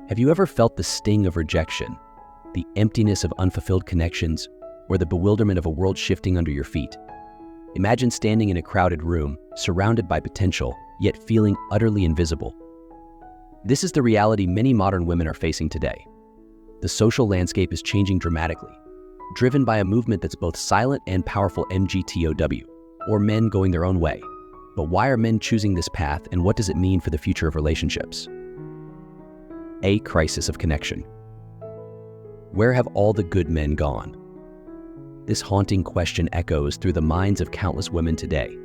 Have you ever felt the sting of rejection, the emptiness of unfulfilled connections, or the bewilderment of a world shifting under your feet? Imagine standing in a crowded room, surrounded by potential, yet feeling utterly invisible. This is the reality many modern women are facing today. The social landscape is changing dramatically, driven by a movement that's both silent and powerful: MGTOW, or men going their own way. But why are men choosing this path, and what does it mean for the future of relationships? A crisis of connection. Where have all the good men gone? This haunting question echoes through the minds of countless women today.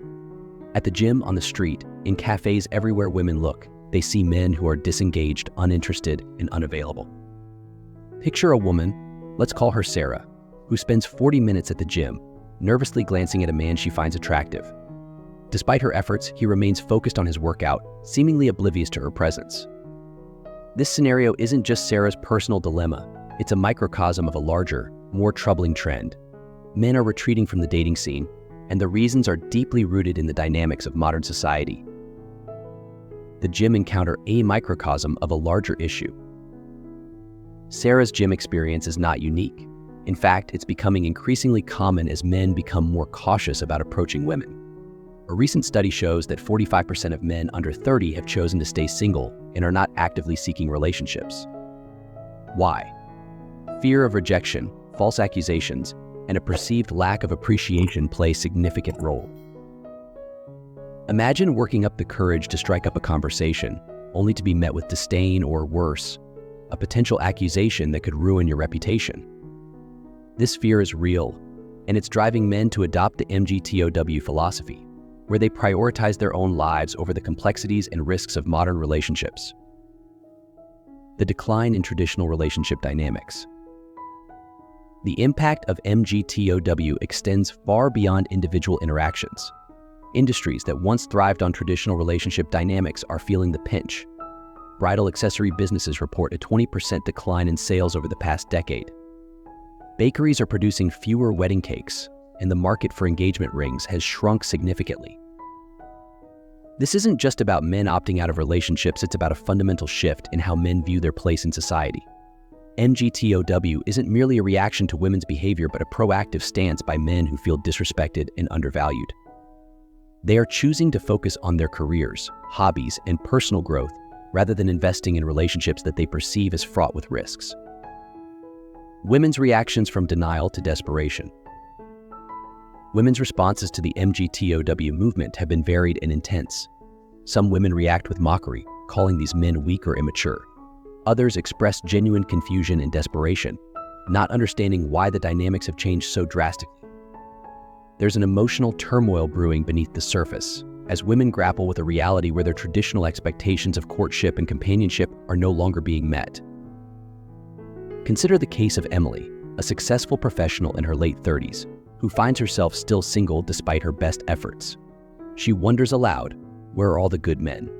At the gym, on the street, in cafes, everywhere women look, they see men who are disengaged, uninterested, and unavailable. Picture a woman, let's call her Sarah, who spends 40 minutes at the gym, nervously glancing at a man she finds attractive. Despite her efforts, he remains focused on his workout, seemingly oblivious to her presence. This scenario isn't just Sarah's personal dilemma, it's a microcosm of a larger, more troubling trend. Men are retreating from the dating scene, and the reasons are deeply rooted in the dynamics of modern society. The gym encounter a microcosm of a larger issue. Sarah's gym experience is not unique. In fact, it's becoming increasingly common as men become more cautious about approaching women. A recent study shows that 45% of men under 30 have chosen to stay single and are not actively seeking relationships. Why? Fear of rejection, false accusations, and a perceived lack of appreciation play significant role. Imagine working up the courage to strike up a conversation, only to be met with disdain or worse, a potential accusation that could ruin your reputation. This fear is real, and it's driving men to adopt the MGTOW philosophy, where they prioritize their own lives over the complexities and risks of modern relationships. The decline in traditional relationship dynamics. The impact of MGTOW extends far beyond individual interactions. Industries that once thrived on traditional relationship dynamics are feeling the pinch. Bridal accessory businesses report a 20% decline in sales over the past decade. Bakeries are producing fewer wedding cakes, and the market for engagement rings has shrunk significantly. This isn't just about men opting out of relationships, it's about a fundamental shift in how men view their place in society. MGTOW isn't merely a reaction to women's behavior, but a proactive stance by men who feel disrespected and undervalued. They are choosing to focus on their careers, hobbies, and personal growth rather than investing in relationships that they perceive as fraught with risks. Women's reactions from denial to desperation. Women's responses to the MGTOW movement have been varied and intense. Some women react with mockery, calling these men weak or immature. Others express genuine confusion and desperation, not understanding why the dynamics have changed so drastically. There's an emotional turmoil brewing beneath the surface, as women grapple with a reality where their traditional expectations of courtship and companionship are no longer being met. Consider the case of Emily, a successful professional in her late 30s, who finds herself still single despite her best efforts. She wonders aloud, where are all the good men?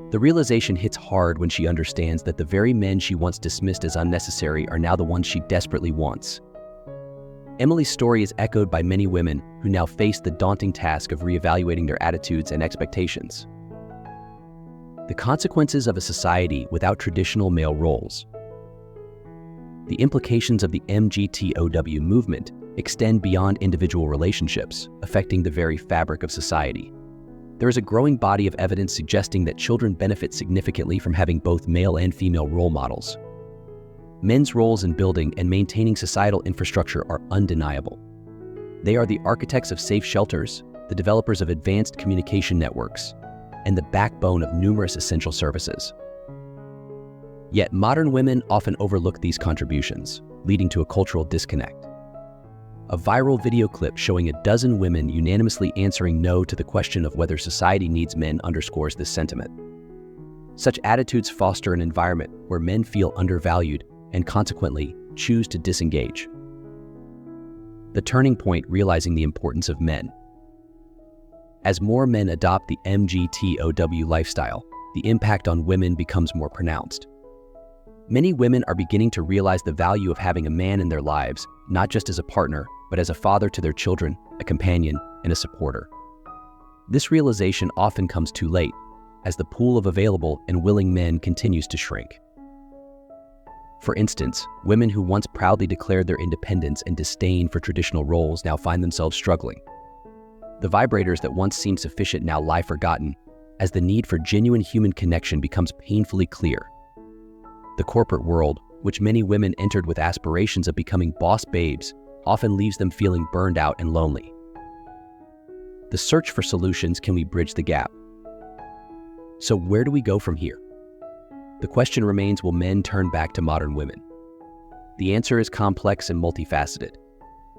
The realization hits hard when she understands that the very men she once dismissed as unnecessary are now the ones she desperately wants. Emily's story is echoed by many women who now face the daunting task of reevaluating their attitudes and expectations. The consequences of a society without traditional male roles. The implications of the MGTOW movement extend beyond individual relationships, affecting the very fabric of society. There is a growing body of evidence suggesting that children benefit significantly from having both male and female role models. Men's roles in building and maintaining societal infrastructure are undeniable. They are the architects of safe shelters, the developers of advanced communication networks, and the backbone of numerous essential services. Yet modern women often overlook these contributions, leading to a cultural disconnect. A viral video clip showing a dozen women unanimously answering no to the question of whether society needs men underscores this sentiment. Such attitudes foster an environment where men feel undervalued and consequently choose to disengage. The turning point: realizing the importance of men. As more men adopt the MGTOW lifestyle, the impact on women becomes more pronounced. Many women are beginning to realize the value of having a man in their lives, not just as a partner, but as a father to their children, a companion, and a supporter. This realization often comes too late, as the pool of available and willing men continues to shrink. For instance, women who once proudly declared their independence and disdain for traditional roles now find themselves struggling. The vibrators that once seemed sufficient now lie forgotten, as the need for genuine human connection becomes painfully clear. The corporate world, which many women entered with aspirations of becoming boss babes, often leaves them feeling burned out and lonely. The search for solutions: can we bridge the gap? So where do we go from here? The question remains, will men turn back to modern women? The answer is complex and multifaceted.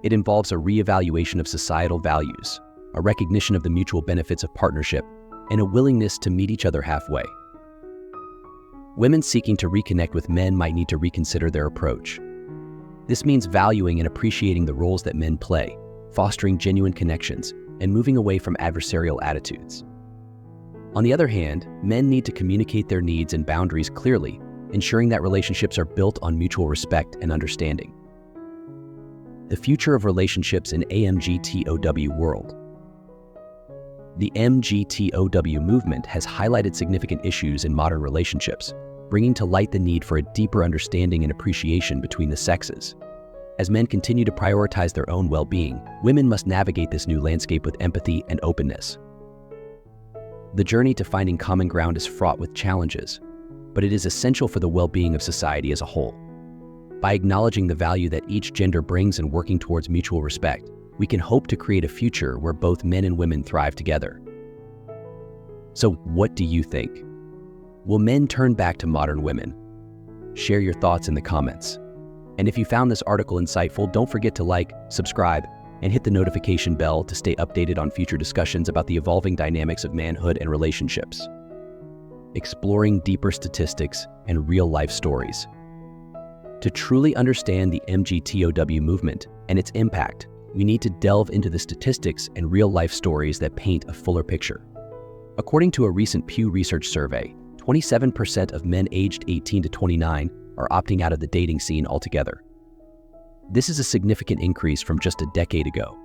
It involves a reevaluation of societal values, a recognition of the mutual benefits of partnership, and a willingness to meet each other halfway. Women seeking to reconnect with men might need to reconsider their approach. This means valuing and appreciating the roles that men play, fostering genuine connections, and moving away from adversarial attitudes. On the other hand, men need to communicate their needs and boundaries clearly, ensuring that relationships are built on mutual respect and understanding. The future of relationships in MGTOW world. The MGTOW movement has highlighted significant issues in modern relationships, bringing to light the need for a deeper understanding and appreciation between the sexes. As men continue to prioritize their own well-being, women must navigate this new landscape with empathy and openness. The journey to finding common ground is fraught with challenges, but it is essential for the well-being of society as a whole. By acknowledging the value that each gender brings and working towards mutual respect, we can hope to create a future where both men and women thrive together. So what do you think? Will men turn back to modern women? Share your thoughts in the comments. And if you found this article insightful, don't forget to like, subscribe, and hit the notification bell to stay updated on future discussions about the evolving dynamics of manhood and relationships. Exploring deeper statistics and real-life stories. To truly understand the MGTOW movement and its impact, we need to delve into the statistics and real-life stories that paint a fuller picture. According to a recent Pew Research survey, 27% of men aged 18 to 29 are opting out of the dating scene altogether. This is a significant increase from just a decade ago.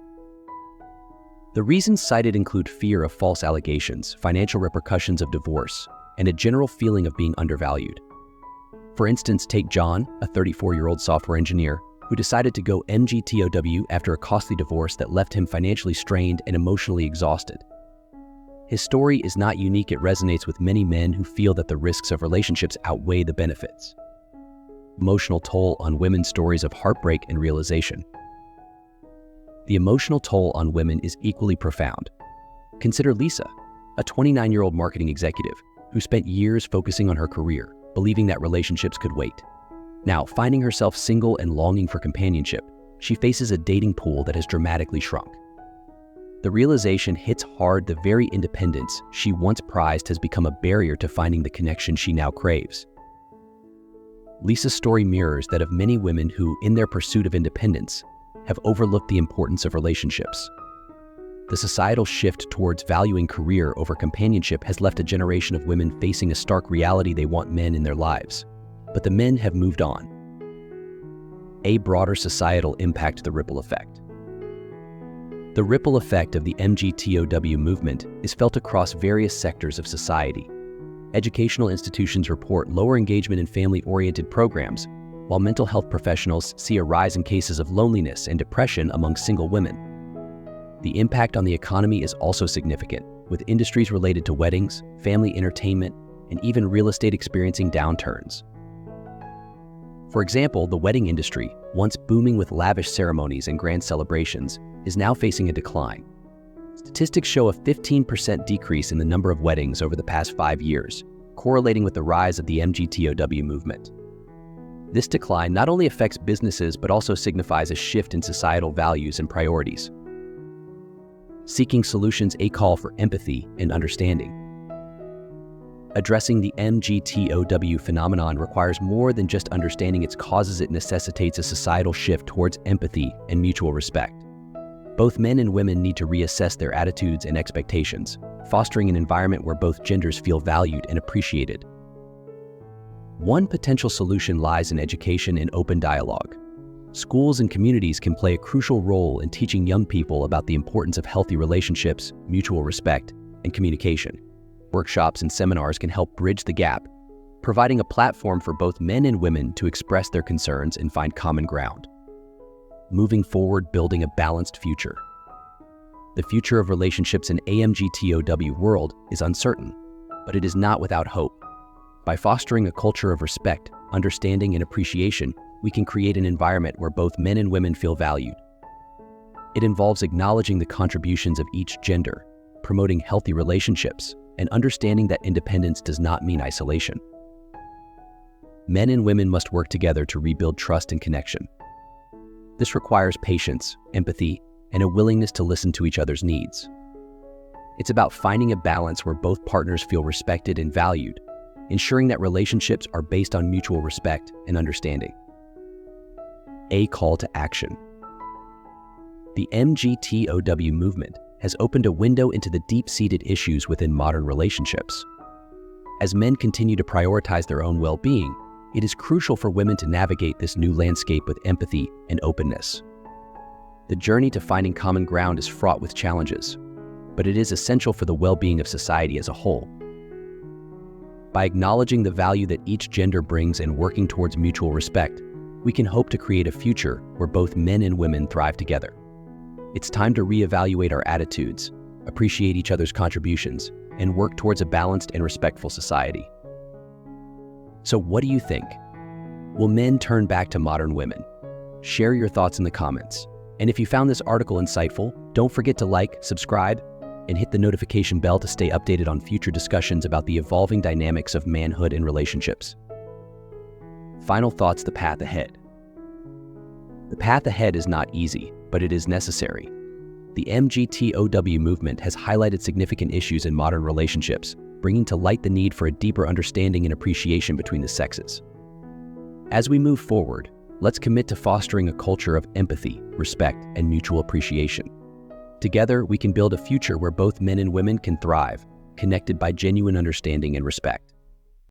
The reasons cited include fear of false allegations, financial repercussions of divorce, and a general feeling of being undervalued. For instance, take John, a 34-year-old software engineer, who decided to go MGTOW after a costly divorce that left him financially strained and emotionally exhausted. His story is not unique. It resonates with many men who feel that the risks of relationships outweigh the benefits. Emotional toll on women's stories of heartbreak and realization. The emotional toll on women is equally profound. Consider Lisa, a 29-year-old marketing executive who spent years focusing on her career, believing that relationships could wait. Now, finding herself single and longing for companionship, she faces a dating pool that has dramatically shrunk. The realization hits hard. The very independence she once prized has become a barrier to finding the connection she now craves. Lisa's story mirrors that of many women who, in their pursuit of independence, have overlooked the importance of relationships. The societal shift towards valuing career over companionship has left a generation of women facing a stark reality: they want men in their lives. But the men have moved on. A broader societal impact: the ripple effect. The ripple effect of the MGTOW movement is felt across various sectors of society. Educational institutions report lower engagement in family-oriented programs, while mental health professionals see a rise in cases of loneliness and depression among single women. The impact on the economy is also significant, with industries related to weddings, family entertainment, and even real estate experiencing downturns. For example, the wedding industry, once booming with lavish ceremonies and grand celebrations, is now facing a decline. Statistics show a 15% decrease in the number of weddings over the past 5 years, correlating with the rise of the MGTOW movement. This decline not only affects businesses but also signifies a shift in societal values and priorities. Seeking solutions: a call for empathy and understanding. Addressing the MGTOW phenomenon requires more than just understanding its causes. It necessitates a societal shift towards empathy and mutual respect. Both men and women need to reassess their attitudes and expectations, fostering an environment where both genders feel valued and appreciated. One potential solution lies in education and open dialogue. Schools and communities can play a crucial role in teaching young people about the importance of healthy relationships, mutual respect, and communication. Workshops and seminars can help bridge the gap, providing a platform for both men and women to express their concerns and find common ground. Moving forward, building a balanced future. The future of relationships in MGTOW world is uncertain, but it is not without hope. By fostering a culture of respect, understanding, and appreciation, we can create an environment where both men and women feel valued. It involves acknowledging the contributions of each gender, promoting healthy relationships, and understanding that independence does not mean isolation. Men and women must work together to rebuild trust and connection. This requires patience, empathy, and a willingness to listen to each other's needs. It's about finding a balance where both partners feel respected and valued, ensuring that relationships are based on mutual respect and understanding. A call to action. The MGTOW movement has opened a window into the deep-seated issues within modern relationships. As men continue to prioritize their own well-being, it is crucial for women to navigate this new landscape with empathy and openness. The journey to finding common ground is fraught with challenges, but it is essential for the well-being of society as a whole. By acknowledging the value that each gender brings and working towards mutual respect, we can hope to create a future where both men and women thrive together. It's time to reevaluate our attitudes, appreciate each other's contributions, and work towards a balanced and respectful society. So what do you think? Will men turn back to modern women? Share your thoughts in the comments. And if you found this article insightful, don't forget to like, subscribe, and hit the notification bell to stay updated on future discussions about the evolving dynamics of manhood and relationships. Final thoughts: the path ahead. The path ahead is not easy, but it is necessary. The MGTOW movement has highlighted significant issues in modern relationships, bringing to light the need for a deeper understanding and appreciation between the sexes. As we move forward, let's commit to fostering a culture of empathy, respect, and mutual appreciation. Together, we can build a future where both men and women can thrive, connected by genuine understanding and respect.